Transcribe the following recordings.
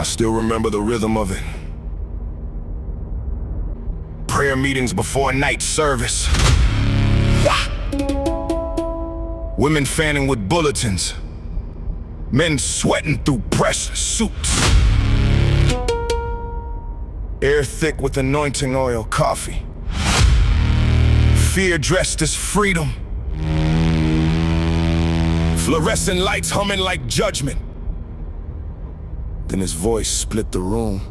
still remember the rhythm of it. Prayer meetings before night service. Women fanning with bulletins. Men sweating through pressed suits. Air thick with anointing oil coffee. Fear dressed as freedom. Fluorescent lights humming like judgment. Then his voice split the room.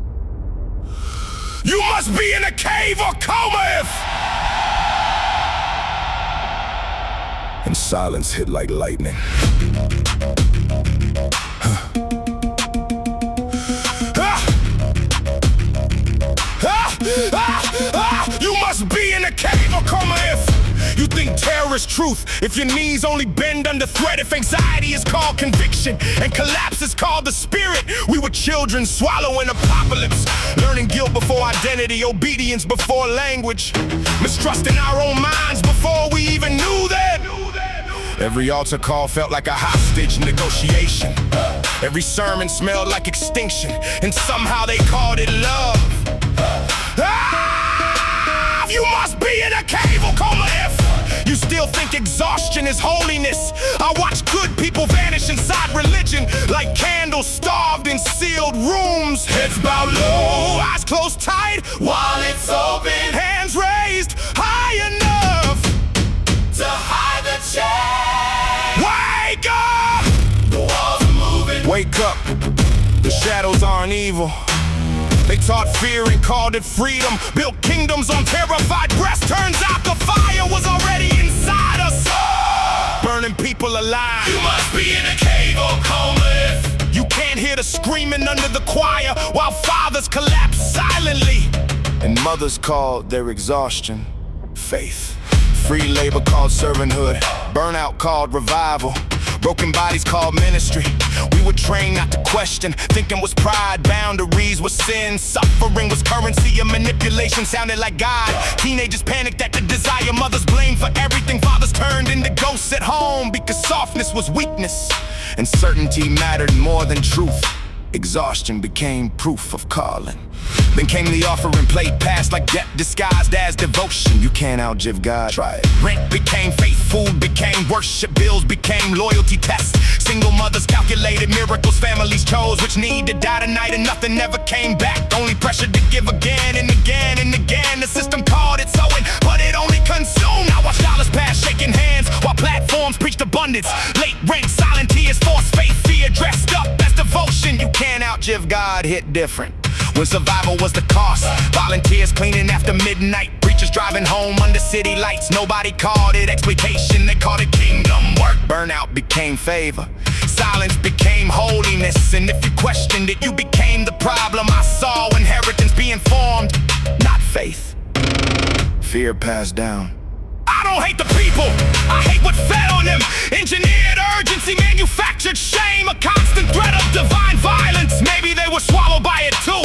You must be in a cave or coma if... And silence hit like lightning. You must be in a cave or coma if... You think terror is truth, if your knees only bend under threat, if anxiety is called conviction and collapse is called the spirit. We were children swallowing apocalypse, learning guilt before identity, obedience before language, mistrusting our own minds before we even knew them. Every altar call felt like a hostage negotiation. Every sermon smelled like extinction, and somehow they called it love. You must be in a cave or coma if you still think exhaustion is holiness. I watch good people vanish inside religion like candles starved in sealed rooms. Heads bowed low, eyes closed tight, wallets open, hands raised high enough to hide the chain. Wake up! The walls are moving. Wake up, the shadows aren't evil. They taught fear and called it freedom, built kingdoms on terrified breasts. Turns out the fire was already inside us, burning people alive. You must be in a cave or coma if you can't hear the screaming under the choir while fathers collapse silently and mothers called their exhaustion faith. Free labor called servanthood, burnout called revival, broken bodies called ministry. We were trained not to question, thinking was pride, boundaries was sin, suffering was currency, and manipulation sounded like God. Teenagers panicked at the desire, mothers blamed for everything, fathers turned into ghosts at home because softness was weakness and certainty mattered more than truth. Exhaustion became proof of calling. Then came the offering plate, passed like debt disguised as devotion. You can't outgive God, try it. Rent became faith, food became worship, bills became loyalty tests. Single mothers calculated miracles, families chose which need to die tonight, and nothing ever came back. Only pressure to give again and again and again. The system called it sowing, but it only consumed. I watch dollars pass shaking hands while platforms preached abundance. Late rent, silent tears, forced faith, fear dressed up as devotion. You can't outgive God, hit different when survival was the cost. Volunteers cleaning after midnight, preachers driving home under city lights. Nobody called it exploitation, they called it kingdom work. Burnout became favor, silence became holiness, and if you questioned it, you became the problem. I saw inheritance being formed, not faith. Fear passed down. I don't hate the people, I hate what fed on them. Engineered urgency, manufactured shame, a constant threat of divine violence. Maybe they were swallowed by it too,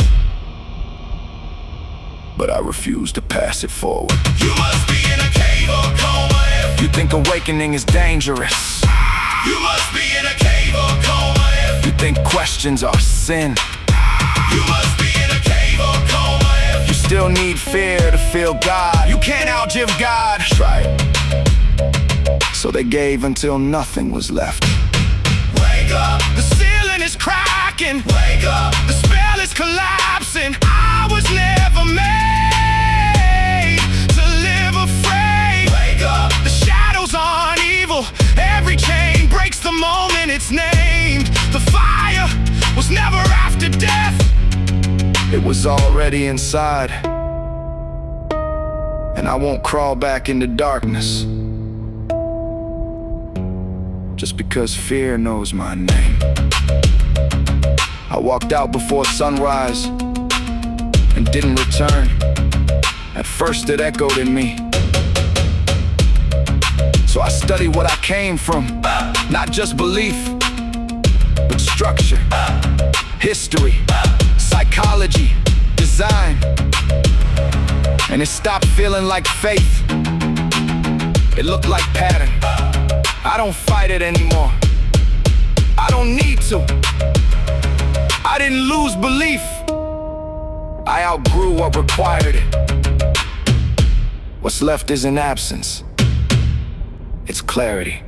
but I refuse to pass it forward. You must be in a cave or coma if you think awakening is dangerous. You must be in a cave or coma if you think questions are sin. You must be in a cave or coma if you still need fear to feel God. You can't outgive God, try it. So they gave until nothing was left. Wake up, the ceiling is cracking. Wake up, the spell is collapsing. I was never made to live afraid. Wake up, the shadows aren't evil. Every chain breaks the moment it's named. The fire was never after death, it was already inside. And I won't crawl back into darkness just because fear knows my name. I walked out before sunrise and didn't return. At first it echoed in me, so I studied what I came from. Not just belief, but structure, history, psychology, design. And it stopped feeling like faith, it looked like pattern. I don't fight it anymore, I don't need to. I didn't lose belief. I outgrew what required it. What's left isn't absence, it's clarity.